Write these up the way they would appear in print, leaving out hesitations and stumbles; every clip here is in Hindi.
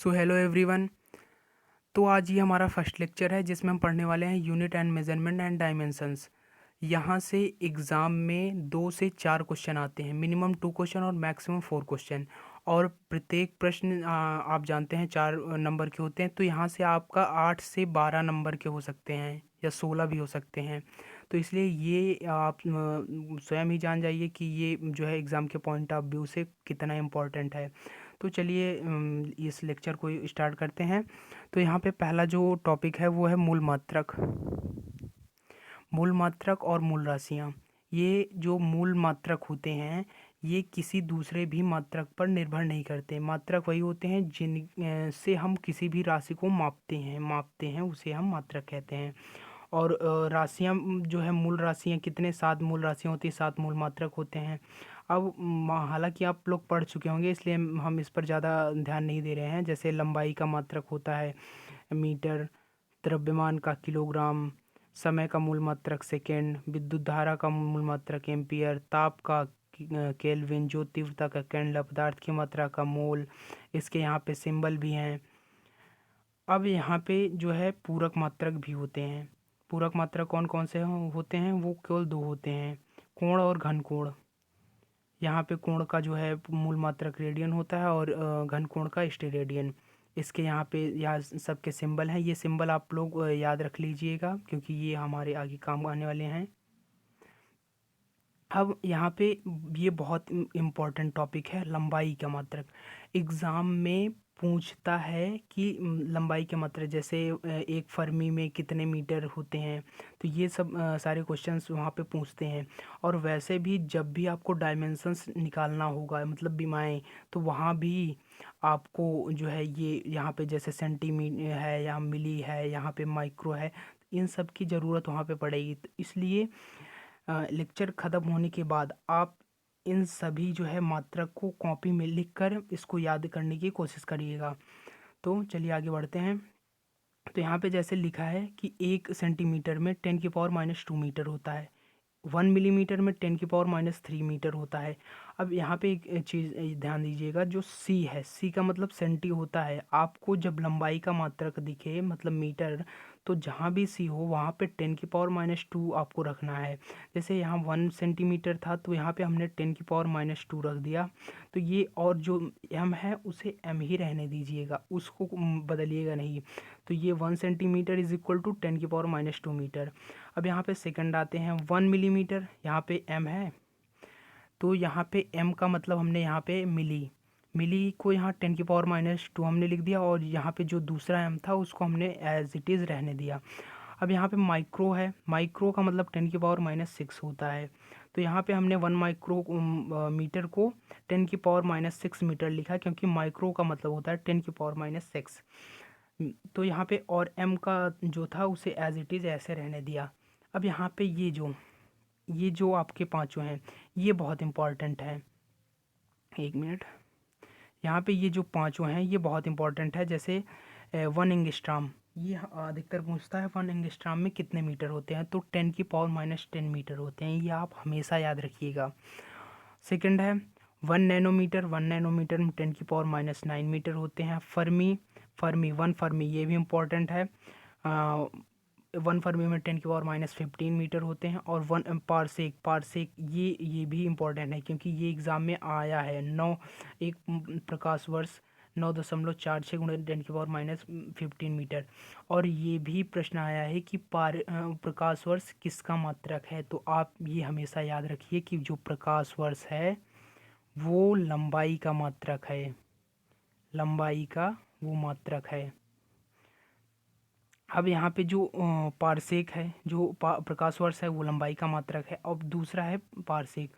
So hello everyone. तो आज ये हमारा फर्स्ट लेक्चर है जिसमें हम पढ़ने वाले हैं unit and measurement and dimensions. यहाँ से एग्ज़ाम में 2 से 4 क्वेश्चन आते हैं, मिनिमम 2 क्वेश्चन और मैक्सिमम 4 क्वेश्चन। और प्रत्येक प्रश्न आप जानते हैं 4 नंबर के होते हैं, तो यहाँ से आपका 8 से 12 नंबर के हो सकते हैं या 16 भी हो सकते हैं। तो इसलिए ये आप स्वयं ही जान जाइए कि ये जो है एग्ज़ाम के पॉइंट ऑफ व्यू से कितना इम्पोर्टेंट है। तो चलिए इस लेक्चर को स्टार्ट करते हैं। तो यहाँ पे पहला जो टॉपिक है वो है मूल मात्रक। मूल मात्रक और मूल राशियाँ, ये जो मूल मात्रक होते हैं ये किसी दूसरे भी मात्रक पर निर्भर नहीं करते। मात्रक वही होते हैं जिन से हम किसी भी राशि को मापते हैं उसे हम मात्रक कहते हैं। और राशियाँ जो है मूल राशियाँ कितने 7 मूल राशियाँ होती हैं, 7 मूल मात्रक होते हैं। अब हालांकि आप लोग पढ़ चुके होंगे इसलिए हम इस पर ज़्यादा ध्यान नहीं दे रहे हैं। जैसे लंबाई का मात्रक होता है मीटर, द्रव्यमान का किलोग्राम, समय का मूल मात्रक सेकेंड, विद्युत धारा का मूल मात्रक एम्पियर, ताप का केल्विन, जो तीव्रता का कैंडला, पदार्थ की मात्रा का मोल। इसके यहाँ पे सिंबल भी हैं। अब यहाँ पे जो है पूरक मात्रक भी होते हैं। पूरक मात्रक कौन कौन से होते हैं? वो केवल 2 होते हैं, कोण और घन कोण। यहाँ पे कोण का जो है मूल मात्रक रेडियन होता है और घन कोण का स्टेरेडियन। इसके यहाँ सबके सिंबल हैं। ये सिंबल आप लोग याद रख लीजिएगा क्योंकि ये हमारे आगे काम आने वाले हैं। अब यहाँ पे ये बहुत इम्पोर्टेंट टॉपिक है, लंबाई का मात्रक। एग्ज़ाम में पूछता है कि लंबाई के मात्रक, जैसे एक फर्मी में कितने मीटर होते हैं। तो ये सब सारे क्वेश्चंस वहाँ पे पूछते हैं। और वैसे भी जब भी आपको डायमेंशंस निकालना होगा, मतलब विमाएँ, तो वहाँ भी आपको जो है ये यहाँ पे जैसे है, यहाँ मिली है, यहाँ पे माइक्रो है, इन सब की ज़रूरत वहाँ पे पड़ेगी। तो इसलिए लेक्चर ख़त्म होने के बाद आप इन सभी जो है मात्रक को कॉपी में लिख कर इसको याद करने की कोशिश करिएगा। तो चलिए आगे बढ़ते हैं। तो यहाँ पे जैसे लिखा है कि 1 सेंटीमीटर में 10⁻⁻² मीटर होता है, 1 मिलीमीटर में 10⁻³ मीटर होता है। अब यहाँ पे एक चीज़ ध्यान दीजिएगा, जो सी है, सी का मतलब सेंटी होता है। आपको जब लंबाई का मात्रक दिखे मतलब मीटर, तो जहाँ भी सी हो वहाँ पे 10⁻² आपको रखना है। जैसे यहाँ 1 सेंटीमीटर था तो यहाँ पे हमने 10⁻² रख दिया। तो ये और जो एम है उसे एम ही रहने दीजिएगा, उसको बदलिएगा नहीं। तो ये 1 centimetre is equal to 10⁻² metre. अब यहाँ पे सेकंड आते हैं 1 मिलीमीटर, यहाँ पे एम है, तो यहाँ पे एम का मतलब हमने यहाँ पे मिली को यहाँ 10⁻² हमने लिख दिया, और यहाँ पे जो दूसरा एम था उसको हमने एज इट इज़ रहने दिया। अब यहाँ पे माइक्रो है, माइक्रो का मतलब 10⁻⁶ होता है। तो यहाँ पे हमने 1 माइक्रो मीटर को 10⁻⁶ मीटर लिखा, क्योंकि माइक्रो का मतलब होता है 10⁻⁶। तो यहाँ पे और एम का जो था उसे एज इट इज़ ऐसे रहने दिया। अब यहाँ पे ये जो आपके पांचों हैं ये बहुत इम्पॉर्टेंट है। एक मिनट, यहाँ पे ये जो पांचों हैं ये बहुत इंपॉर्टेंट है। जैसे 1 एंगस्ट्राम, ये अधिकतर पूछता है 1 एंगस्ट्राम में कितने मीटर होते हैं, तो 10⁻⁻10 मीटर होते हैं, ये आप हमेशा याद रखिएगा। सेकंड है 1 नैनोमीटर, 1 नैनोमीटर में 10⁻⁹ मीटर होते हैं। फर्मी 1 फर्मी, ये भी इम्पोर्टेंट है। 1 फर्मी में 10⁻⁻15 मीटर होते हैं। और 1 पारसेक ये भी इम्पोर्टेंट है क्योंकि ये एग्ज़ाम में आया है। एक प्रकाश वर्ष 9.46 गुणा 10⁻⁻15 मीटर। और ये भी प्रश्न आया है कि प्रकाश वर्ष किसका मात्रक है। तो आप ये हमेशा याद रखिए कि जो प्रकाश वर्ष है वो लंबाई का मात्रक है, लंबाई का वो मात्रक है। अब यहाँ पे जो पारसेक है, जो प्रकाश वर्ष है वो लंबाई का मात्रक है। अब दूसरा है पारसेक,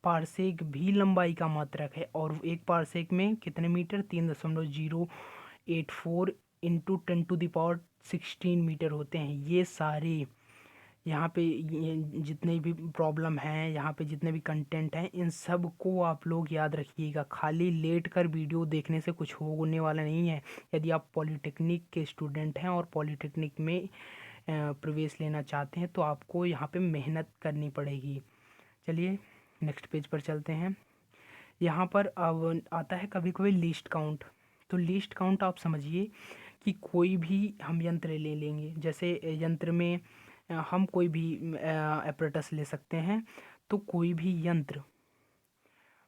पारसेक भी लंबाई का मात्रक है। और एक पारसेक में कितने मीटर? 3.084 इंटू 10⁻16 मीटर होते हैं। ये सारे यहाँ पे जितने भी प्रॉब्लम हैं, यहाँ पे जितने भी कंटेंट हैं, इन सब को आप लोग याद रखिएगा। खाली लेट कर वीडियो देखने से कुछ होने वाला नहीं है। यदि आप पॉलीटेक्निक के स्टूडेंट हैं और पॉलीटेक्निक में प्रवेश लेना चाहते हैं तो आपको यहाँ पे मेहनत करनी पड़ेगी। चलिए नेक्स्ट पेज पर चलते हैं। यहाँ पर अब आता है कभी कभी लीस्ट काउंट। तो लीस्ट काउंट आप समझिए कि कोई भी हम यंत्र ले लेंगे, जैसे यंत्र में हम कोई भी एपरेटस ले सकते हैं। तो कोई भी यंत्र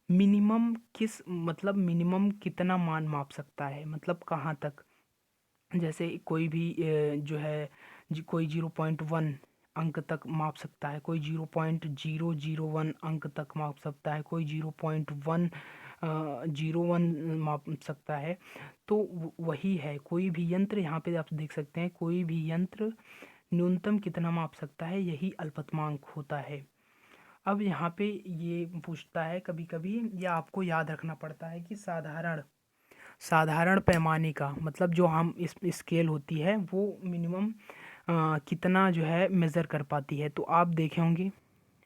मिनिमम किस मतलब मिनिमम कितना मान माप सकता है, मतलब कहाँ तक। जैसे कोई भी जो है कोई 0.1 अंक तक माप सकता है, कोई 0.001 अंक तक माप सकता है, कोई 0.101 माप सकता है। तो वही है, कोई भी यंत्र, यहाँ पे आप देख सकते हैं कोई भी यंत्र न्यूनतम कितना माप सकता है, यही अल्पतमांक होता है। अब यहाँ पे ये पूछता है कभी कभी, या आपको याद रखना पड़ता है कि साधारण साधारण पैमाने का मतलब जो हम इस स्केल होती है वो मिनिमम कितना जो है मेज़र कर पाती है। तो आप देखे होंगे,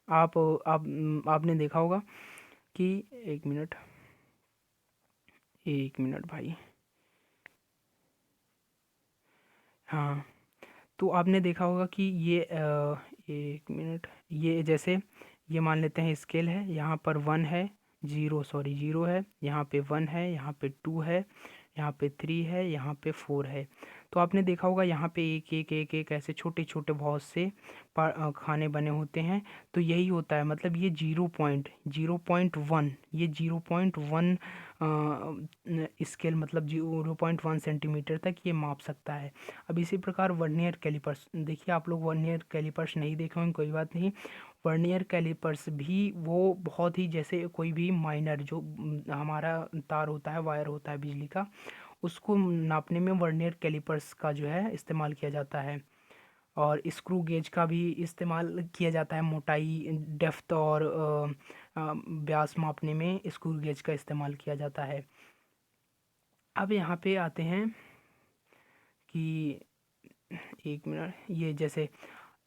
आपने देखा होगा कि एक मिनट, एक मिनट भाई, हाँ, तो आपने देखा होगा कि ये एक मिनट, ये जैसे ये मान लेते हैं स्केल है, यहाँ पर 1 है, 0 है, यहाँ पे 1 है, यहाँ पे 2 है, यहाँ पे 3 है, यहाँ पे 4 है। तो आपने देखा होगा यहाँ पे एक एक एक एक ऐसे छोटे छोटे बहुत से खाने बने होते हैं। तो यही होता है, मतलब ये 0.1, ये 0.1 स्केल मतलब 0.1 सेंटीमीटर तक ये माप सकता है। अब इसी प्रकार वर्नियर कैलिपर्स देखिए, आप लोग वर्नियर कैलिपर्स नहीं देखे होंगे, कोई बात नहीं। वर्नियर कैलिपर्स भी वो बहुत ही, जैसे कोई भी माइनर जो हमारा तार होता है, वायर होता है बिजली का, उसको नापने में वर्नियर कैलिपर्स का जो है इस्तेमाल किया जाता है। और स्क्रू गेज का भी इस्तेमाल किया जाता है, मोटाई, डेप्थ और व्यास मापने में स्क्रू गेज का इस्तेमाल किया जाता है। अब यहाँ पे आते हैं कि एक मिनट, ये जैसे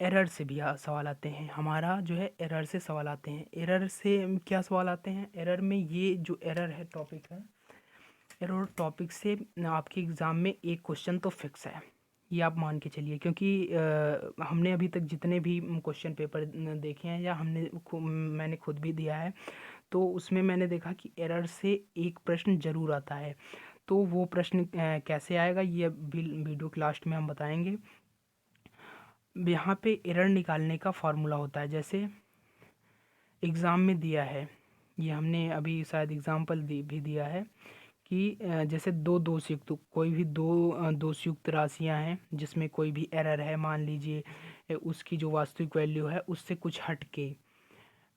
एरर से भी सवाल आते हैं, हमारा जो है एरर से सवाल आते हैं। एरर से क्या सवाल आते हैं, एरर में ये जो एरर है टॉपिक है, एरर टॉपिक से आपके एग्ज़ाम में एक क्वेश्चन तो फिक्स है, ये आप मान के चलिए। क्योंकि हमने अभी तक जितने भी क्वेश्चन पेपर देखे हैं, या मैंने खुद भी दिया है, तो उसमें मैंने देखा कि एरर से एक प्रश्न ज़रूर आता है। तो वो प्रश्न कैसे आएगा, ये वीडियो के लास्ट में हम बताएंगे। यहाँ पे एरर निकालने का फार्मूला होता है, जैसे एग्ज़ाम में दिया है, ये हमने अभी शायद एग्जाम्पल भी दिया है कि जैसे दो दोषयुक्त, कोई भी दो दोषयुक्त राशियां हैं जिसमें कोई भी एरर है, मान लीजिए उसकी जो वास्तविक वैल्यू है उससे कुछ हट के,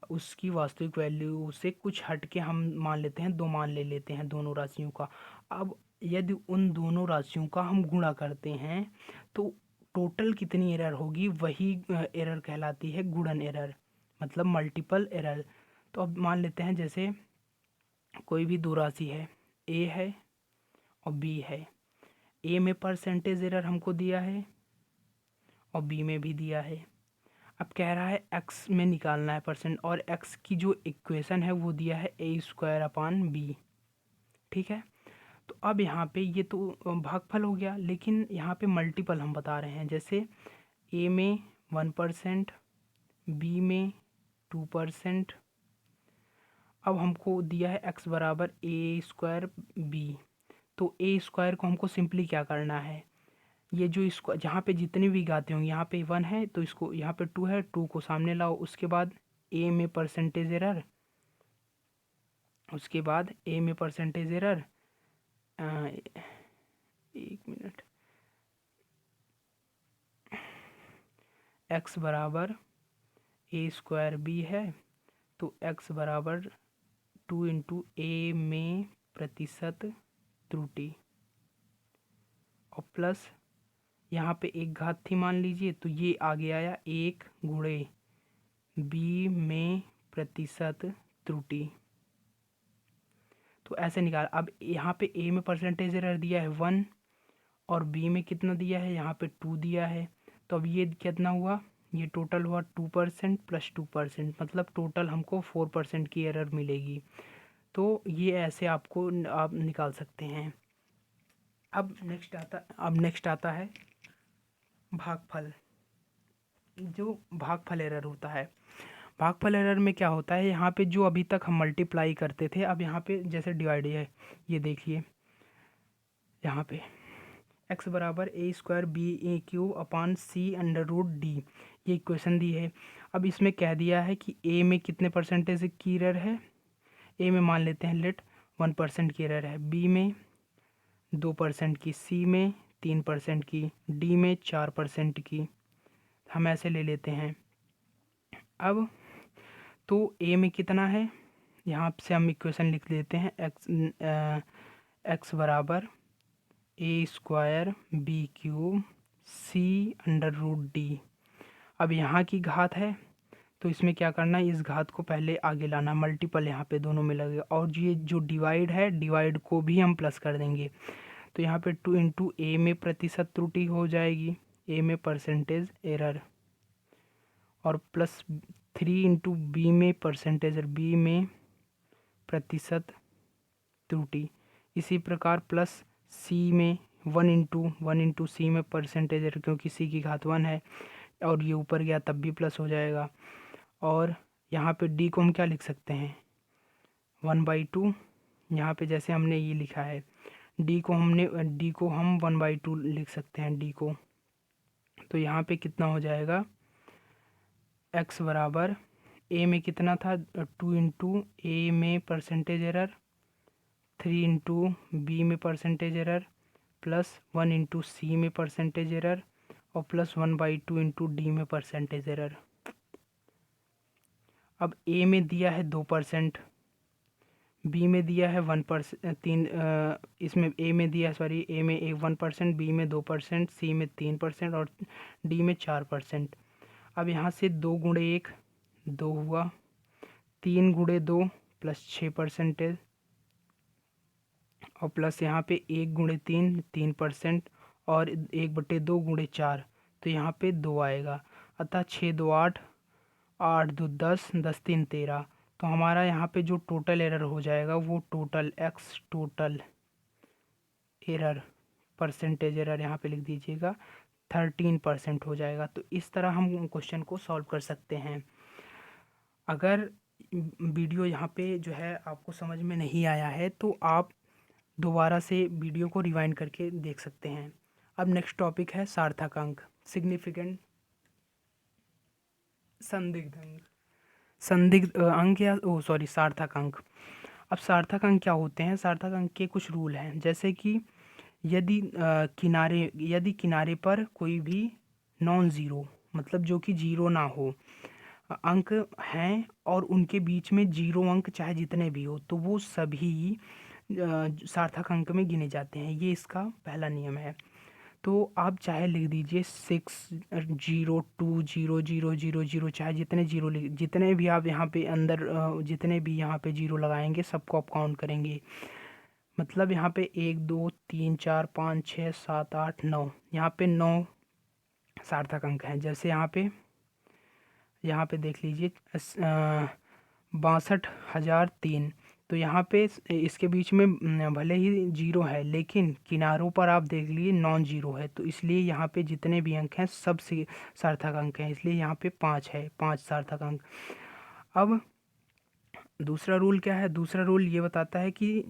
उसकी वास्तविक वैल्यू से कुछ हट के हम मान लेते हैं, दो मान ले लेते हैं दोनों राशियों का। अब यदि उन दोनों राशियों का हम गुणा करते हैं तो टोटल कितनी एरर होगी, वही एरर कहलाती है गुणन एरर, मतलब मल्टीपल एरर। तो अब मान लेते हैं जैसे कोई भी दो राशि है, ए है और बी है। ए में परसेंटेज एरर हमको दिया है और बी में भी दिया है। अब कह रहा है एक्स में निकालना है परसेंट, और एक्स की जो इक्वेशन है वो दिया है a² / b। ठीक है, तो अब यहाँ पे ये तो भागफल हो गया, लेकिन यहाँ पे मल्टीपल हम बता रहे हैं। जैसे ए में 1%, बी में 2%। अब हमको दिया है x बराबर a²b। तो a² को हमको सिंपली क्या करना है, ये जो इसको जहाँ पे जितनी भी घातें होंगी, यहाँ पे 1 है तो इसको, यहाँ पे 2 है, 2 को सामने लाओ, उसके बाद a में परसेंटेज एरर, उसके बाद a में परसेंटेज एरर, एक मिनट, x बराबर a²b है, तो x बराबर 2 इंटू a में प्रतिशत त्रुटि, और प्लस यहाँ पे एक घात थी मान लीजिए, तो ये आगे आया 1 गुणे b में प्रतिशत त्रुटि। तो ऐसे निकाल। अब यहाँ पे a में परसेंटेज एरर दिया है 1 और b में कितना दिया है, यहाँ पे 2 दिया है। तो अब ये कितना हुआ, ये टोटल हुआ 2% + 2%, मतलब टोटल हमको 4% की एरर मिलेगी। तो ये ऐसे आपको आप निकाल सकते हैं। अब नेक्स्ट आता है भागफल। जो भागफल एरर होता है, भागफल एरर में क्या होता है, यहाँ पे जो अभी तक हम मल्टीप्लाई करते थे, अब यहाँ पे जैसे डिवाइड है, ये देखिए यहाँ पे x बराबर ए स्क्वायर बी ए क्यूब अपान सी अंडर रूट डी, ये इक्वेशन दी है। अब इसमें कह दिया है कि ए में कितने परसेंटेज की एरर है, ए में मान लेते हैं लेट 1% की एरर है, बी में 2% की, सी में 3% की, डी में 4% की, हम ऐसे ले लेते हैं। अब तो ए में कितना है, यहाँ से हम इक्वेशन लिख लेते हैं, एक्स बराबर ए square B cube C under root D. अब यहाँ की घात है तो इसमें क्या करना है, इस घात को पहले आगे लाना, मल्टीपल यहाँ पे दोनों में लगेगा, और ये जो डिवाइड है डिवाइड को भी हम प्लस कर देंगे। तो यहाँ पे 2 इंटू ए में प्रतिशत त्रुटि हो जाएगी, ए में परसेंटेज एरर, और प्लस 3 इंटू बी में परसेंटेज एरर, बी में प्रतिशत त्रुटि। इसी प्रकार प्लस सी में 1 इंटू सी में परसेंटेज एरर, क्योंकि सी की घात 1 है और ये ऊपर गया तब भी प्लस हो जाएगा। और यहाँ पे डी को हम क्या लिख सकते हैं, 1/2, यहाँ पे जैसे हमने ये लिखा है डी को हम 1/2 लिख सकते हैं डी को। तो यहाँ पे कितना हो जाएगा, एक्स बराबर ए में कितना था 2 इंटू ए में परसेंटेज एरर, 3 इंटू बी में परसेंटेज एरर, प्लस 1 इंटू सी में परसेंटेज एरर, और प्लस 1/2 इंटू डी में परसेंटेज एरर। अब ए में दिया है 2%, बी में दिया है 1%, इसमें ए में दिया ए में 1%, बी में 2%, सी में 3% और डी में 4%। अब यहाँ से 2 गुणे 1 2 हुआ, 3 गुणे 2 प्लस 6%, और प्लस यहाँ पे 1 गुणे 3% और 1/2 गुणे 4, तो यहाँ पे 2 आएगा। अतः 6 2 8, 8 2 10, 10 3 13। तो हमारा यहाँ पे जो टोटल एरर हो जाएगा वो total x total error percentage error यहाँ पे लिख दीजिएगा 13% हो जाएगा। तो इस तरह हम क्वेश्चन को सॉल्व कर सकते हैं। अगर वीडियो यहाँ पे जो है आपको समझ में नहीं आया है तो आप दोबारा से वीडियो को रिवाइंड करके देख सकते हैं। अब नेक्स्ट टॉपिक है सार्थक अंक, सिग्निफिकेंट संदिग्ध अंक, अंक या सार्थक अंक। अब सार्थक अंक क्या होते हैं, सार्थक अंक के कुछ रूल हैं, जैसे कि यदि किनारे पर कोई भी नॉन ज़ीरो, मतलब जो कि जीरो ना हो, अंक हैं और उनके बीच में जीरो अंक चाहे जितने भी हो तो वो सभी सार्थक अंक में गिने जाते हैं। ये इसका पहला नियम है। तो आप चाहे लिख दीजिए 6 0 2 0 0 0 0, चाहे जितने भी आप यहाँ पे अंदर जितने भी यहाँ पे जीरो लगाएंगे सबको आप काउंट करेंगे। मतलब यहाँ पे 1 2 3 4 5 6 7 8 9, यहाँ पे 9 सार्थक अंक हैं। जैसे यहाँ पे देख लीजिए 62,003, तो यहाँ पे इसके बीच में भले ही जीरो है लेकिन किनारों पर आप देख लीजिए नॉन जीरो है, तो इसलिए यहाँ पे जितने भी अंक हैं सब सार्थक अंक हैं, इसलिए यहाँ पे 5 है, 5 सार्थक अंक। अब दूसरा रूल क्या है, दूसरा रूल ये बताता है कि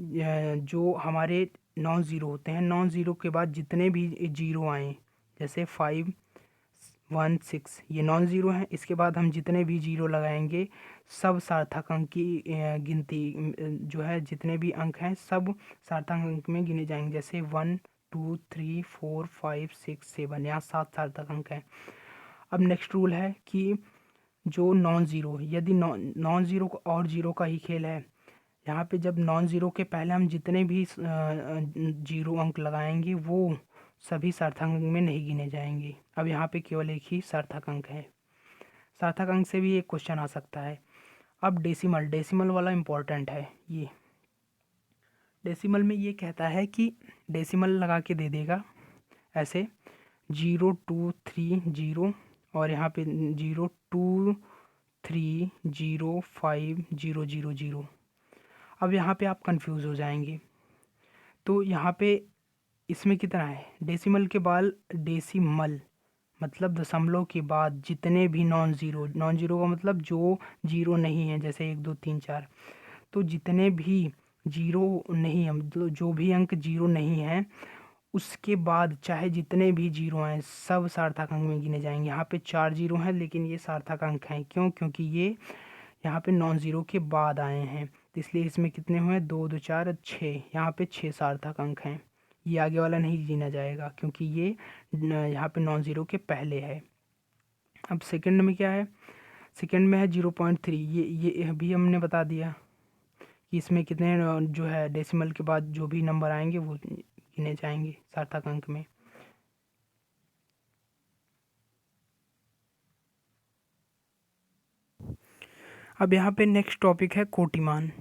जो हमारे नॉन ज़ीरो होते हैं, नॉन ज़ीरो के बाद जितने भी जीरो आए, जैसे 5 1 6 ये नॉन ज़ीरो हैं, इसके बाद हम जितने भी जीरो लगाएंगे सब सार्थक अंक की गिनती जो है, जितने भी अंक हैं सब सार्थक अंक में गिने जाएंगे। जैसे 1 2 3 4 5 6 7, यहाँ 7 सार्थक अंक हैं। अब नेक्स्ट रूल है कि जो नॉन ज़ीरो, यदि नॉन ज़ीरो और जीरो का ही खेल है, यहाँ पे जब नॉन ज़ीरो के पहले हम जितने भी जीरो अंक लगाएंगे वो सभी सार्थक अंक में नहीं गिने जाएंगे। अब यहाँ पे केवल एक ही सार्थक अंक है। सार्थक अंक से भी एक क्वेश्चन आ सकता है। अब डेसिमल वाला इम्पोर्टेंट है। ये डेसिमल में ये कहता है कि डेसिमल लगा के दे देगा ऐसे 0 2 3 0, और यहाँ पे 0 2 3 0 5 0 0 0। अब यहाँ पे आप कंफ्यूज हो जाएंगे। तो यहाँ पे इसमें कितना है, डेसिमल के बाद डेसिमल मतलब दशमलव के बाद जितने भी नॉन ज़ीरो का मतलब जो जीरो नहीं है, जैसे 1 2 3 4, तो जितने भी जीरो नहीं है मतलब जो भी अंक जीरो नहीं है उसके बाद चाहे जितने भी जीरो हैं सब सार्थक अंक में गिने जाएंगे। यहाँ पे 4 जीरो हैं लेकिन ये सार्थक अंक हैं, क्यों? क्योंकि ये यहाँ पे नॉन ज़ीरो के बाद आए हैं, तो इसलिए इसमें कितने हुए? 2 2 4 6, यहाँ पे 6 सार्थक अंक हैं। ये आगे वाला नहीं गिना जाएगा क्योंकि ये यहाँ पे नॉन ज़ीरो के पहले है। अब सेकंड में क्या है? सेकंड में है 0.3, ये अभी हमने बता दिया कि इसमें कितने जो है डेसिमल के बाद जो भी नंबर आएंगे वो गिने जाएंगे सार्थक अंक में। अब यहाँ पे नेक्स्ट टॉपिक है कोटिमान।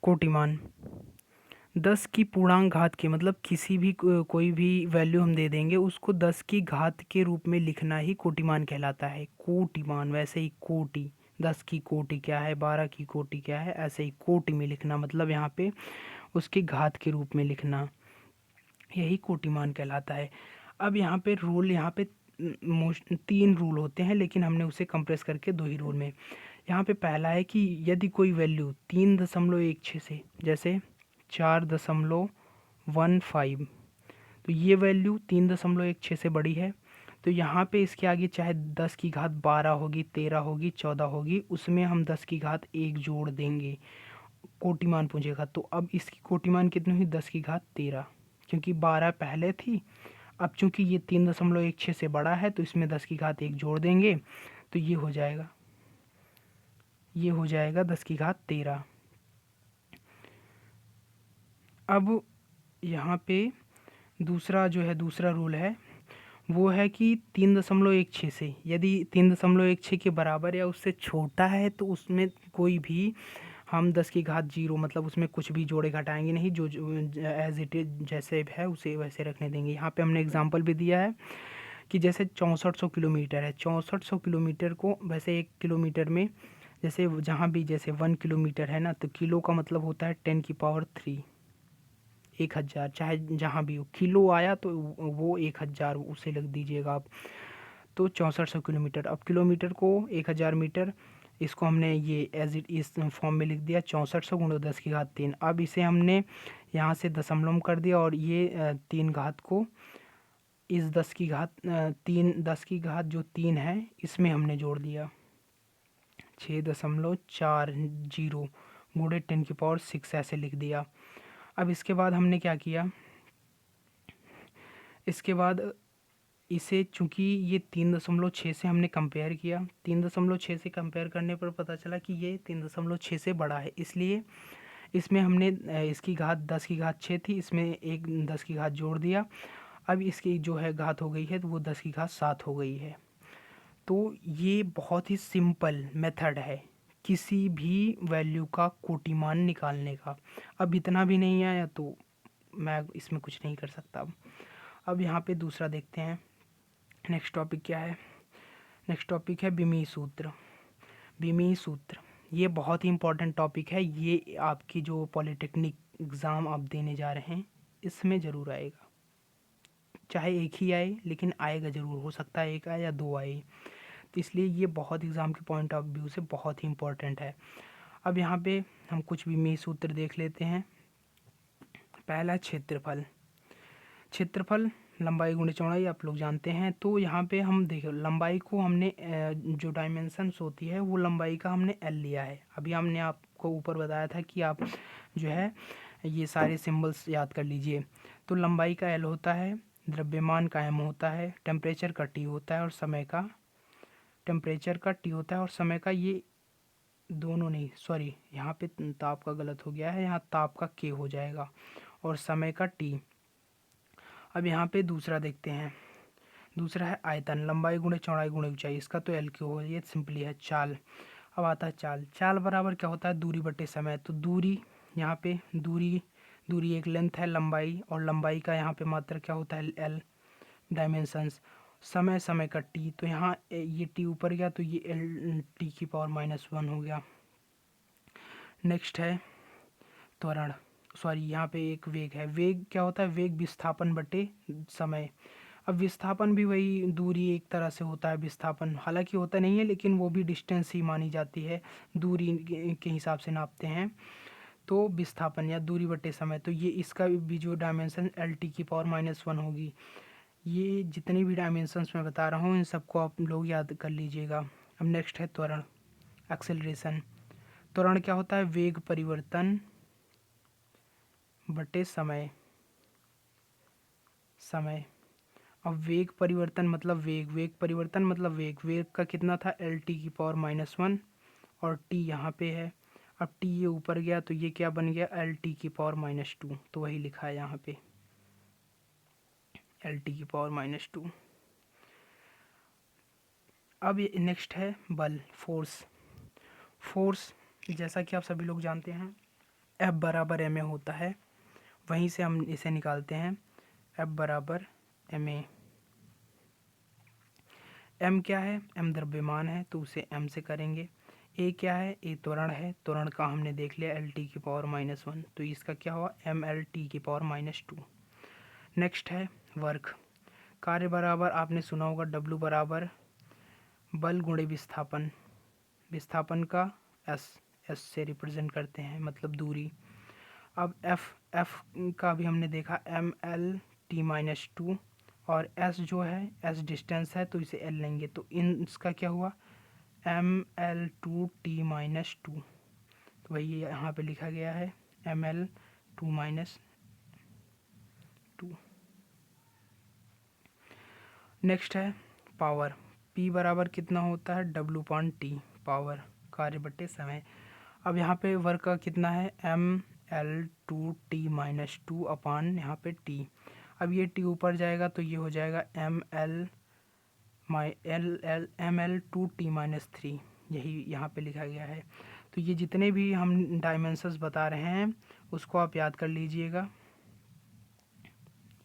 कोटिमान 10 की पूर्णांक घात के, मतलब किसी भी कोई भी वैल्यू हम दे देंगे उसको 10 की घात के रूप में लिखना ही कोटिमान कहलाता है। कोटिमान, वैसे ही कोटि, 10 की कोटि क्या है, 12 की कोटि क्या है, ऐसे ही कोटि में लिखना, मतलब यहाँ पे उसके घात के रूप में लिखना, यही कोटिमान कहलाता है। अब यहाँ पे रूल, यहाँ पे 3 रूल होते हैं लेकिन हमने उसे कंप्रेस करके 2 ही रूल में। यहाँ पे पहला है कि यदि कोई वैल्यू 3.16 से, जैसे 4.15, तो ये वैल्यू 3.16 से बड़ी है, तो यहाँ पे इसके आगे चाहे 10 की घात 12 होगी, 13 होगी, 14 होगी, उसमें हम 10 की घात 1 जोड़ देंगे, कोटिमान पूछेगा। तो अब इसकी कोटिमान कितनी हुई? 10 की घात 13, क्योंकि 12 पहले थी। अब चूंकि ये 3.16 से बड़ा है तो इसमें 10 की घात 1 जोड़ देंगे, तो ये हो जाएगा 10 की घात 13। अब यहाँ पे दूसरा जो है, दूसरा रूल है वो है कि 3.16 से, यदि 3.16 के बराबर या उससे छोटा है तो उसमें कोई भी हम 10 की घात 0, मतलब उसमें कुछ भी जोड़े घटाएंगे नहीं, जो एज इट इज जैसे है उसे वैसे रखने देंगे। यहाँ पे हमने एग्जांपल भी दिया है कि जैसे 6400 किलोमीटर है, 6400 किलोमीटर को वैसे 1 किलोमीटर में, जैसे जहाँ भी जैसे 1 किलोमीटर है ना, तो किलो का मतलब होता है 10⁻3, 1000, चाहे जहाँ भी हो किलो आया तो वो 1000 उसे लिख दीजिएगा आप। तो 6400 किलोमीटर, अब किलोमीटर को 1000 मीटर, इसको हमने ये एज इट इस फॉर्म में लिख दिया 6400 गुणा 10 की घात 3। अब इसे हमने यहाँ से दशमलव कर दिया और ये 3 घात को इस 10 की घात 3, 10 की घात जो 3 है इसमें हमने जोड़ दिया, 6.40 गुणे 10⁻6 ऐसे लिख दिया। अब इसके बाद हमने क्या किया, इसके बाद इसे चूंकि ये 3.6 से हमने कंपेयर किया, 3.6 से कंपेयर करने पर पता चला कि ये 3.6 से बड़ा है, इसलिए इसमें हमने इसकी घात 10 की घात 6 थी, इसमें एक 10 की घात जोड़ दिया। अब इसकी जो है घात हो गई है तो वो 10 की घात 7 हो गई है। तो ये बहुत ही सिंपल मेथड है किसी भी वैल्यू का कोटिमान निकालने का। अब इतना भी नहीं आया तो मैं इसमें कुछ नहीं कर सकता। अब यहाँ पे दूसरा देखते हैं, नेक्स्ट टॉपिक क्या है? नेक्स्ट टॉपिक है बिमी सूत्र। बिमी सूत्र ये बहुत ही इंपॉर्टेंट टॉपिक है, ये आपकी जो पॉलिटेक्निक एग्ज़ाम आप देने जा रहे हैं इसमें ज़रूर आएगा, चाहे एक ही आए लेकिन आएगा ज़रूर, हो सकता है एक आए या 2 आए, तो इसलिए ये बहुत एग्ज़ाम के पॉइंट ऑफ व्यू से बहुत ही इंपॉर्टेंट है। अब यहाँ पे हम कुछ बिमी सूत्र देख लेते हैं। पहला क्षेत्रफल, क्षेत्रफल लंबाई गुणे चौड़ाई आप लोग जानते हैं। तो यहाँ पे हम देखो लंबाई को हमने जो डायमेंशंस होती है वो लंबाई का हमने एल लिया है। अभी हमने आपको ऊपर बताया था कि आप जो है ये सारे सिंबल्स याद कर लीजिए। तो लंबाई का एल होता है, द्रव्यमान का एम होता है, टेम्परेचर का टी होता है और समय का, टेम्परेचर का टी होता है और समय का, ये दोनों नहीं, सॉरी यहाँ पे ताप का गलत हो गया है, यहाँ ताप का के हो जाएगा और समय का टी। अब यहाँ पे दूसरा देखते हैं, दूसरा है आयतन, लंबाई गुणे चौड़ाई गुणे ऊंचाई, इसका तो एल क्यू हो, ये सिंपली है। चाल, अब आता है चाल, चाल बराबर क्या होता है? दूरी बटे समय। तो दूरी, यहाँ पे दूरी एक लेंथ है, लंबाई, और लंबाई का यहाँ पे मात्रा क्या होता है? L, dimensions. समय का टी, तो यहाँ ये टी ऊपर गया तो ये एल टी की पावर -1 हो गया। नेक्स्ट है त्वरण, सॉरी यहाँ पे एक वेग है, वेग क्या होता है? वेग विस्थापन बटे समय। अब विस्थापन भी वही दूरी एक तरह से होता है, विस्थापन हालांकि होता नहीं है लेकिन वो भी डिस्टेंस ही मानी जाती है, दूरी के हिसाब से नापते हैं। तो विस्थापन या दूरी बटे समय, तो ये इसका भी जो डायमेंशन L⁻⁻1 होगी। ये जितनी भी डायमेंशंस मैं बता रहा हूँ इन सबको आप लोग याद कर लीजिएगा। अब नेक्स्ट है त्वरण, एक्सेलरेशन। त्वरण क्या होता है? वेग परिवर्तन बटे समय। अब वेग परिवर्तन मतलब वेग परिवर्तन मतलब वेग का कितना था? L⁻⁻1 और t यहाँ पे है। अब t ये ऊपर गया तो ये क्या बन गया? L⁻²। तो वही लिखा है यहाँ पे L⁻²। अब ये नेक्स्ट है बल, फोर्स जैसा कि आप सभी लोग जानते हैं F बराबर ma होता है, वहीं से हम इसे निकालते हैं F बराबर ma। m क्या है? m द्रव्यमान है तो उसे m से करेंगे। a क्या है? a त्वरण है, त्वरण का हमने देख लिया L⁻⁻1, तो इसका क्या हुआ? mL⁻²। नेक्स्ट है वर्क, कार्य बराबर आपने सुना होगा W बराबर बल गुणे विस्थापन, विस्थापन का s से रिप्रेजेंट करते हैं मतलब दूरी। अब f का भी हमने देखा mL⁻² और s जो है s डिस्टेंस है तो इसे l लेंगे, तो इसका क्या हुआ? mL2t-2। तो वही यहाँ पे लिखा गया है mL2-2। नेक्स्ट है पावर, P बराबर कितना होता है? W/T, पावर कार्य बटे समय। अब यहाँ पे वर्क का कितना है? mL2t-2 अपान यहाँ पे t। अब ये t ऊपर जाएगा तो ये हो जाएगा mL2t-3, यही यहाँ पे लिखा गया है। तो ये जितने भी हम डायमेंशंस बता रहे हैं उसको आप याद कर लीजिएगा।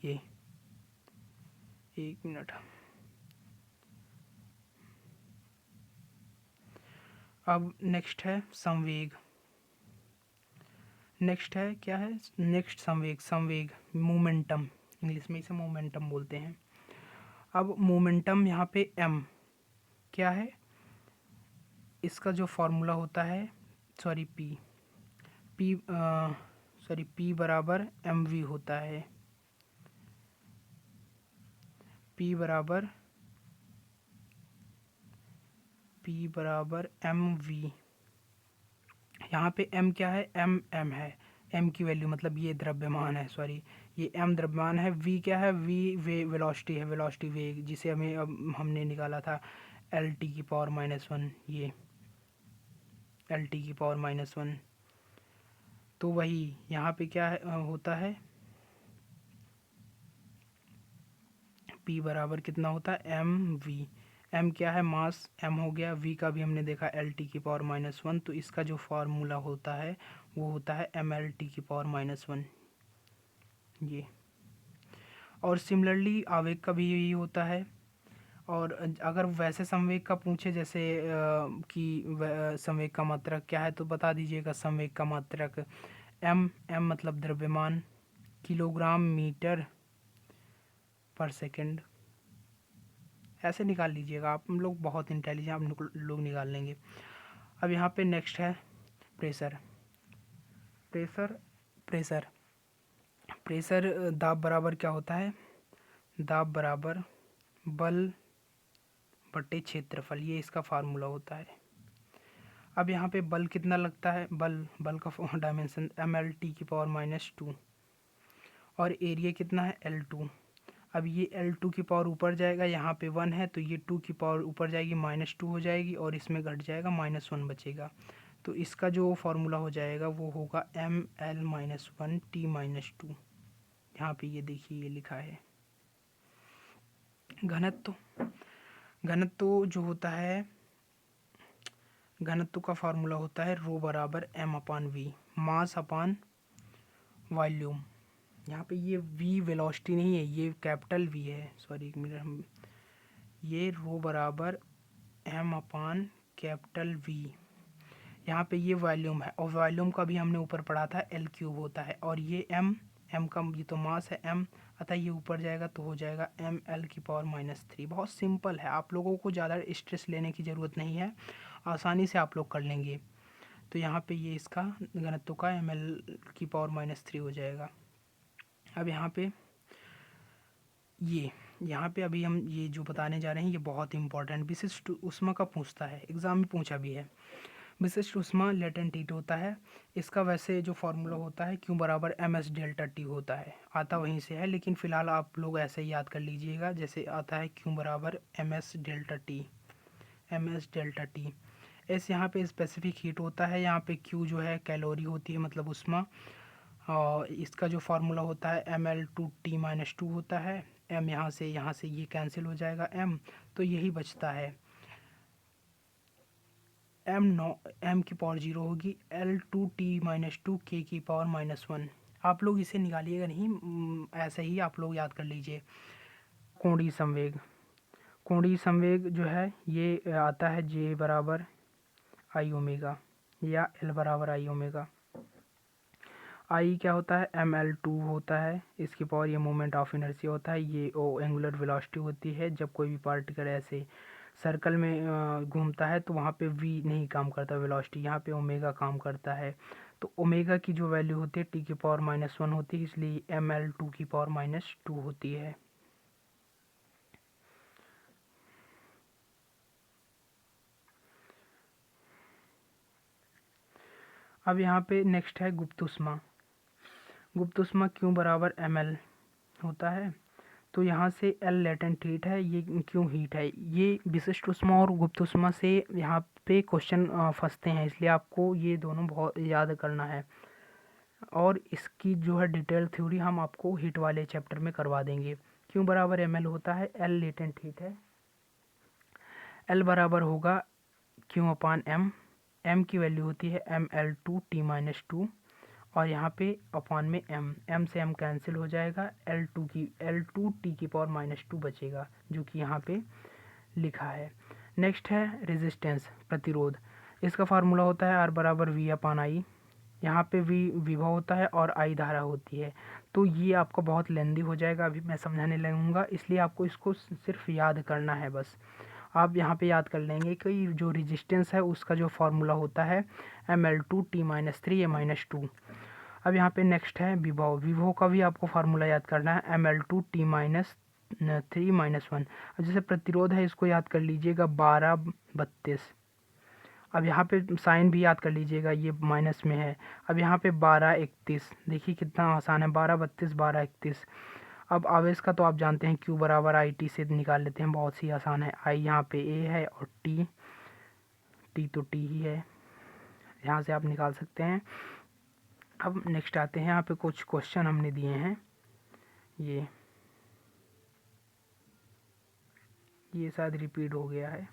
ये 1 मिनट। अब नेक्स्ट है संवेग। नेक्स्ट है क्या है? नेक्स्ट संवेग मोमेंटम, इंग्लिश में इसे मोमेंटम बोलते हैं। अब मोमेंटम यहाँ पे m क्या है? इसका जो फॉर्मूला होता है P बराबर mv होता है। P बराबर mv। यहाँ पे m क्या है? m है, m की वैल्यू मतलब ये द्रव्यमान है, ये m द्रव्यमान है। v क्या है? v वेलोसिटी है, वेलोसिटी वेग, जिसे हमने निकाला था L⁻⁻1, ये L⁻⁻1। तो वही यहाँ पे क्या है, होता है P बराबर कितना होता है? mv। m क्या है? मास, m हो गया। v का भी हमने देखा L⁻⁻1, तो इसका जो फार्मूला होता है वो होता है mL⁻⁻1, ये। और सिमिलरली आवेग का भी यही होता है। और अगर वैसे संवेग का पूछे जैसे कि संवेग का मात्रक क्या है, तो बता दीजिएगा संवेग का मात्रक m मतलब द्रव्यमान, किलोग्राम मीटर पर सेकंड, ऐसे निकाल लीजिएगा आप लोग, बहुत इंटेलिजेंट आप लोग निकाल लेंगे। अब यहाँ पे नेक्स्ट है प्रेशर। प्रेशर दाब बराबर क्या होता है? दाब बराबर बल बटे क्षेत्रफल, ये इसका फार्मूला होता है। अब यहाँ पे बल कितना लगता है? बल का डायमेंशन mL⁻⁻2 और एरिया कितना है? L2। अब ये L2 की पावर ऊपर जाएगा, यहाँ पे 1 है तो ये 2 की पावर ऊपर जाएगी, -2 हो जाएगी और इसमें घट जाएगा, -1 बचेगा। तो इसका जो फॉर्मूला हो जाएगा वो होगा mL-1t-2। यहाँ पे ये देखिए ये लिखा है। घनत्व जो होता है, घनत्व का फार्मूला होता है रो बराबर m/v, मास अपान वॉल्यूम। यहाँ पे ये v वेलोसिटी नहीं है, ये कैपिटल v है, एक मिनट, हम ये रो बराबर m/V। यहाँ पे ये वॉल्यूम है और वॉल्यूम का भी हमने ऊपर पढ़ा था L³ होता है, और ये m का ये तो मास है m, अतः ये ऊपर जाएगा तो हो जाएगा mL⁻⁻3। बहुत सिंपल है, आप लोगों को ज़्यादा स्ट्रेस लेने की ज़रूरत नहीं है, आसानी से आप लोग कर लेंगे। तो यहाँ पे ये इसका घनत्व का ml⁻³ हो जाएगा। अब यहाँ पे अभी हम ये जो बताने जा रहे हैं ये बहुत इंपॉर्टेंट विशिष्ट ऊष्मा का पूछता है, एग्जाम में पूछा भी है। विशिष्ट ऊष्मा लेटेंट हीट होता है। इसका वैसे जो फॉर्मूला होता है Q बराबर ms डेल्टा T होता है, आता वहीं से है, लेकिन फ़िलहाल आप लोग ऐसे ही याद कर लीजिएगा जैसे आता है Q बराबर ms डेल्टा T। एस यहाँ पे स्पेसिफिक हीट होता है, यहाँ पे Q जो है कैलोरी होती है मतलब ऊष्मा, और इसका जो फार्मूला होता है ml/T-2 होता है। m यहाँ से ये कैंसिल हो जाएगा m, तो यही बचता है m की पावर 0 होगी L/T-2 K की पावर -1। आप लोग इसे निकालिएगा नहीं, ऐसे ही आप लोग याद कर लीजिए। कोणीय संवेग जो है ये आता है J बराबर I ओमेगा या L बराबर I ओमेगा। I क्या होता है ml2 होता है, इसकी पावर ये मोमेंट ऑफ इनर्शिया होता है, ये एंगुलर वेलोसिटी होती है। जब कोई भी पार्टिकल ऐसे सर्कल में घूमता है तो वहाँ पे v नहीं काम करता वेलोसिटी, यहाँ पे ओमेगा काम करता है। तो ओमेगा की जो वैल्यू होती है t की पावर -1 होती है, इसलिए ml2 की पावर -2 होती है। अब यहाँ पे नेक्स्ट है गुप्त ऊष्मा। गुप्त ऊष्मा Q बराबर ml होता है, तो यहाँ से L लेटेंट हीट है, ये क्यों हीट है। ये विशिष्ट ऊष्मा और गुप्त ऊष्मा से यहाँ पे क्वेश्चन फंसते हैं, इसलिए आपको ये दोनों बहुत याद करना है, और इसकी जो है डिटेल थ्योरी हम आपको हीट वाले चैप्टर में करवा देंगे। Q बराबर ml होता है, L लेटेंट हीट है, L बराबर होगा Q/m, m की वैल्यू होती है ml/T-2, और यहाँ पे अपॉन में m से m कैंसिल हो जाएगा, L2T की पावर -2 बचेगा, जो कि यहाँ पे लिखा है। नेक्स्ट है रेजिस्टेंस, प्रतिरोध। इसका फार्मूला होता है R बराबर V/I। यहाँ पे V विभव होता है और I धारा होती है, तो ये आपका बहुत लेंदी हो जाएगा, अभी मैं समझाने लगूंगा, इसलिए आपको इसको सिर्फ याद करना है बस। आप यहाँ पे याद कर लेंगे कि जो रेजिस्टेंस है उसका जो फार्मूला होता है ml2T-3 - 2। अब यहाँ पे नेक्स्ट है विभव का भी आपको फार्मूला याद करना है ml2T-3 - 1। अब जैसे प्रतिरोध है इसको याद कर लीजिएगा 1232। अब यहाँ पे साइन भी याद कर लीजिएगा, ये माइनस में है। अब यहाँ पे 1231, देखिए कितना आसान है, 1232 1231। अब आवेश का तो आप जानते हैं Q बराबर IT से निकाल लेते हैं, बहुत ही आसान है। I यहाँ पे A है और T तो T ही है, यहाँ से आप निकाल सकते हैं। अब नेक्स्ट आते हैं, यहाँ पे कुछ क्वेश्चन हमने दिए हैं, ये शायद रिपीट हो गया है,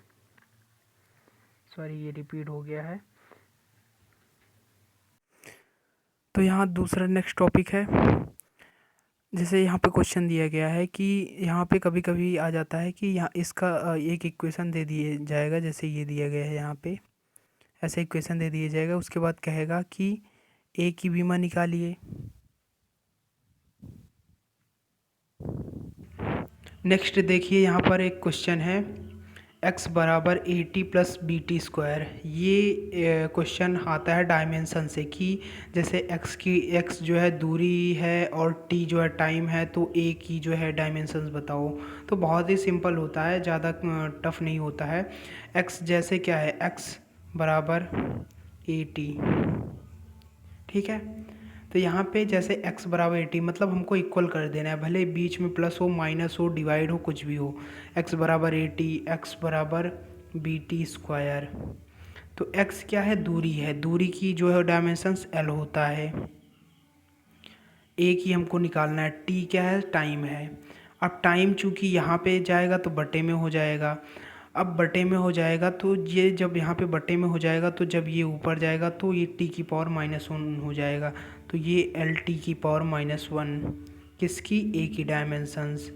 सॉरी ये रिपीट हो गया है। तो यहाँ दूसरा नेक्स्ट टॉपिक है, जैसे यहाँ पे क्वेश्चन दिया गया है कि यहाँ पे कभी कभी आ जाता है कि यहाँ इसका एक इक्वेशन दे दिए जाएगा, जैसे ये दिया गया है यहाँ पे, ऐसे इक्वेशन दे दिया जाएगा, उसके बाद कहेगा कि A की विमा निकालिए। नेक्स्ट देखिए यहाँ पर एक क्वेश्चन है x बराबर AT + BT स्क्वायर। ये क्वेश्चन आता है डायमेंशन से कि जैसे x जो है दूरी है और t जो है टाइम है, तो a की जो है डायमेंशंस बताओ। तो बहुत ही सिंपल होता है, ज़्यादा टफ नहीं होता है। x जैसे क्या है, x बराबर AT, ठीक है। तो यहाँ पे जैसे x बराबर 80 मतलब हमको इक्वल कर देना है, भले बीच में प्लस हो माइनस हो डिवाइड हो कुछ भी हो। x बराबर 80, x बराबर BT स्क्वायर। तो x क्या है, दूरी है, दूरी की जो है डायमेंशंस L होता है। a की हमको निकालना है, t क्या है, टाइम है। अब टाइम चूँकि यहाँ पे जाएगा तो बटे में हो जाएगा, अब बटे में हो जाएगा तो ये जब यहाँ पे बटे में हो जाएगा तो जब ये ऊपर जाएगा तो ये t की पावर -1 हो जाएगा, तो ये LT की पावर -1 किसकी, a की डायमेंशंस।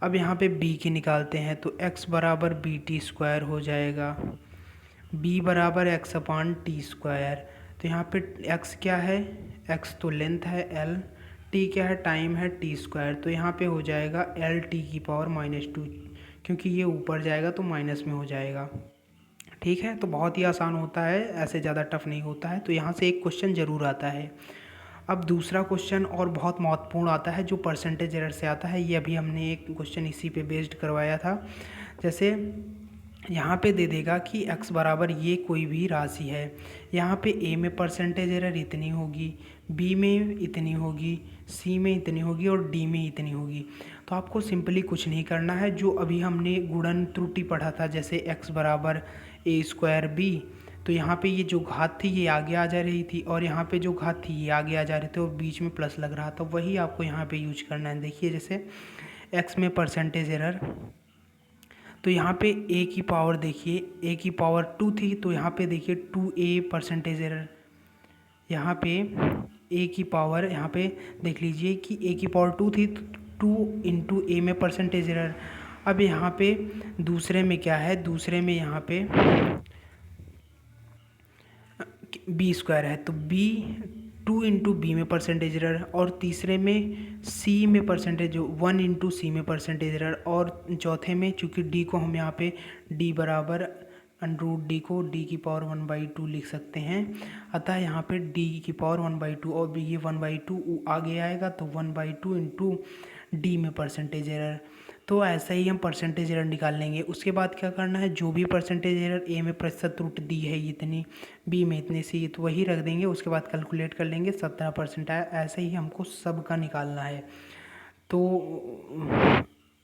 अब यहाँ पे b की निकालते हैं, तो x बराबर BT स्क्वायर हो जाएगा, b बराबर x/T स्क्वायर। तो यहाँ पे x क्या है, x तो लेंथ है L, t क्या है, टाइम है T स्क्वायर। तो यहाँ पे हो जाएगा LT की पावर -2, क्योंकि ये ऊपर जाएगा तो माइनस में हो जाएगा। ठीक है, तो बहुत ही आसान होता है, ऐसे ज़्यादा टफ नहीं होता है। तो यहाँ से एक क्वेश्चन ज़रूर आता है। अब दूसरा क्वेश्चन और बहुत महत्वपूर्ण आता है जो परसेंटेज एरर से आता है। ये अभी हमने एक क्वेश्चन इसी पे बेस्ड करवाया था। जैसे यहाँ पे दे देगा कि x बराबर ये कोई भी राशि है। यहाँ पे a में परसेंटेज एरर इतनी होगी, b में इतनी होगी, c में इतनी होगी और d में इतनी होगी। तो आपको सिंपली कुछ नहीं करना है, जो अभी हमने गुणन त्रुटि पढ़ा था, जैसे x बराबर a स्क्वायर b, तो यहाँ पे ये जो घात थी ये आगे आ जा रही थी और यहाँ पे जो घात थी ये आगे आ जा रही थी और बीच में प्लस लग रहा था। वही आपको यहाँ पे यूज करना है। देखिए जैसे x में परसेंटेज एरर, तो यहाँ पे a की पावर देखिए, a की पावर 2 थी, तो यहाँ पे देखिए 2a परसेंटेज एरर। यहाँ पे a की पावर, यहाँ पे देख लीजिए कि a की पावर 2 थी, तो 2 इंटू a में परसेंटेज एरर। अब यहाँ पे दूसरे में क्या है, दूसरे में यहाँ पे बी स्क्वायर है, तो बी 2 इंटू बी में परसेंटेज एरर, और तीसरे में सी में परसेंटेज 1 इंटू सी में परसेंटेज एरर, और चौथे में चूँकि डी को हम यहाँ पे डी बराबर अंडरूट डी को डी की पावर 1/2 लिख सकते हैं। अतः यहाँ पे डी की पावर 1/2 और ये 1/2 आगे आएगा, तो 1/2 इंटू डी में परसेंटेज एरर। तो ऐसा ही हम परसेंटेज एरर निकाल लेंगे। उसके बाद क्या करना है, जो भी परसेंटेज एरर ए में प्रतिशत त्रुटि दी है इतनी, बी में इतनी, सी, तो वही रख देंगे। उसके बाद कैलकुलेट कर लेंगे, 17% आया। ऐसे ही हमको सब का निकालना है। तो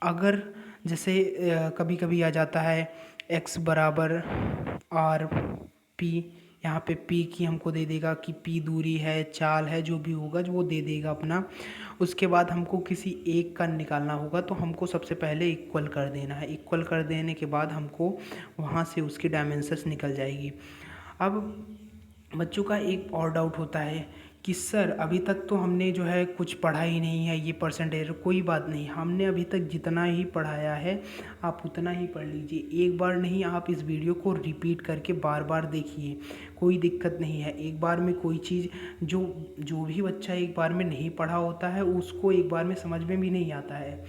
अगर जैसे कभी कभी आ जाता है x बराबर आर पी, यहाँ पे p की हमको दे देगा कि p दूरी है, चाल है, जो भी होगा जो वो दे देगा अपना। उसके बाद हमको किसी एक का निकालना होगा, तो हमको सबसे पहले इक्वल कर देना है। इक्वल कर देने के बाद हमको वहाँ से उसकी डायमेंशंस निकल जाएगी। अब बच्चों का एक और डाउट होता है कि सर अभी तक तो हमने जो है कुछ पढ़ा ही नहीं है ये परसेंटेज। कोई बात नहीं, हमने अभी तक जितना ही पढ़ाया है आप उतना ही पढ़ लीजिए। एक बार नहीं, आप इस वीडियो को रिपीट करके बार बार देखिए, कोई दिक्कत नहीं है। एक बार में कोई चीज़, जो भी बच्चा एक बार में नहीं पढ़ा होता है उसको एक बार में समझ में भी नहीं आता है।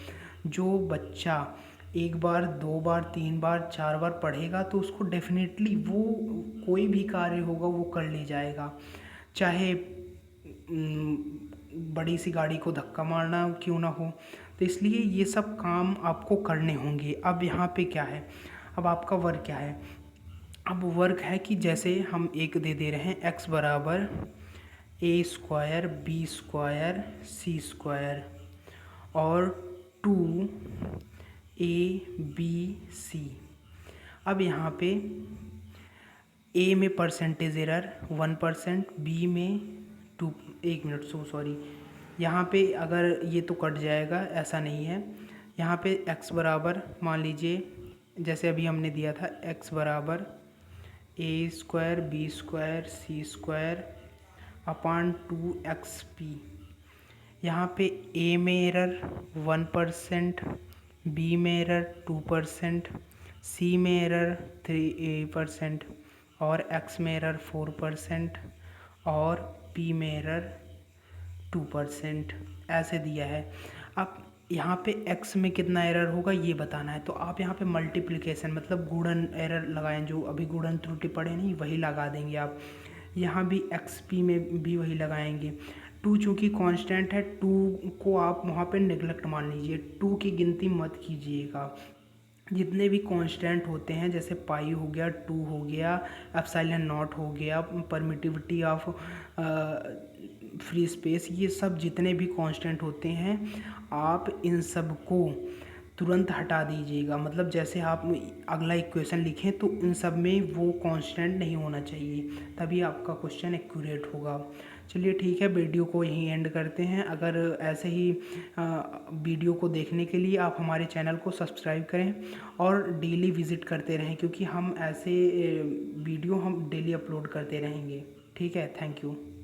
जो बच्चा एक बार, दो बार, तीन बार, चार बार पढ़ेगा तो उसको डेफिनेटली वो कोई भी कार्य होगा वो कर ले जाएगा। चाहे बड़ी सी गाड़ी को धक्का मारना क्यों ना हो। तो इसलिए ये सब काम आपको करने होंगे। अब यहाँ पे क्या है, अब आपका वर्क क्या है, अब वर्क है कि जैसे हम एक दे दे रहे हैं x बराबर a square b square c square और 2abc। अब यहाँ पे a में परसेंटेज एरर 1%, b में 2, 1 मिनट, सॉरी, यहाँ पे अगर ये तो कट जाएगा, ऐसा नहीं है। यहाँ पे x बराबर मान लीजिए जैसे अभी हमने दिया था x बराबर a square b square c square upon 2xp। यहाँ पे a में एरर 1%, b में एरर 2%, c में एरर 3% और x में एरर 4% और p में एरर 2%, ऐसे दिया है। अब यहाँ पे x में कितना एरर होगा ये बताना है, तो आप यहाँ पे मल्टीप्लिकेशन मतलब गुणन एरर लगाएं, जो अभी गुणन त्रुटि पड़े नहीं वही लगा देंगे आप। यहाँ भी xp में भी वही लगाएंगे। 2 चूँकि कांस्टेंट है, 2 को आप वहाँ पे नेगलेक्ट मान लीजिए, 2 की गिनती मत कीजिएगा। जितने भी कांस्टेंट होते हैं जैसे पाई हो गया, 2 हो गया, एप्सिलॉन नॉट हो गया, परमिटिविटी ऑफ फ्री स्पेस, ये सब जितने भी कांस्टेंट होते हैं आप इन सब को तुरंत हटा दीजिएगा। मतलब जैसे आप अगला इक्वेशन लिखें तो इन सब में वो कांस्टेंट नहीं होना चाहिए, तभी आपका क्वेश्चन एक्यूरेट होगा। चलिए ठीक है, वीडियो को यहीं एंड करते हैं। अगर ऐसे ही वीडियो को देखने के लिए आप हमारे चैनल को सब्सक्राइब करें और डेली विज़िट करते रहें, क्योंकि हम ऐसे वीडियो हम डेली अपलोड करते रहेंगे। ठीक है, थैंक यू।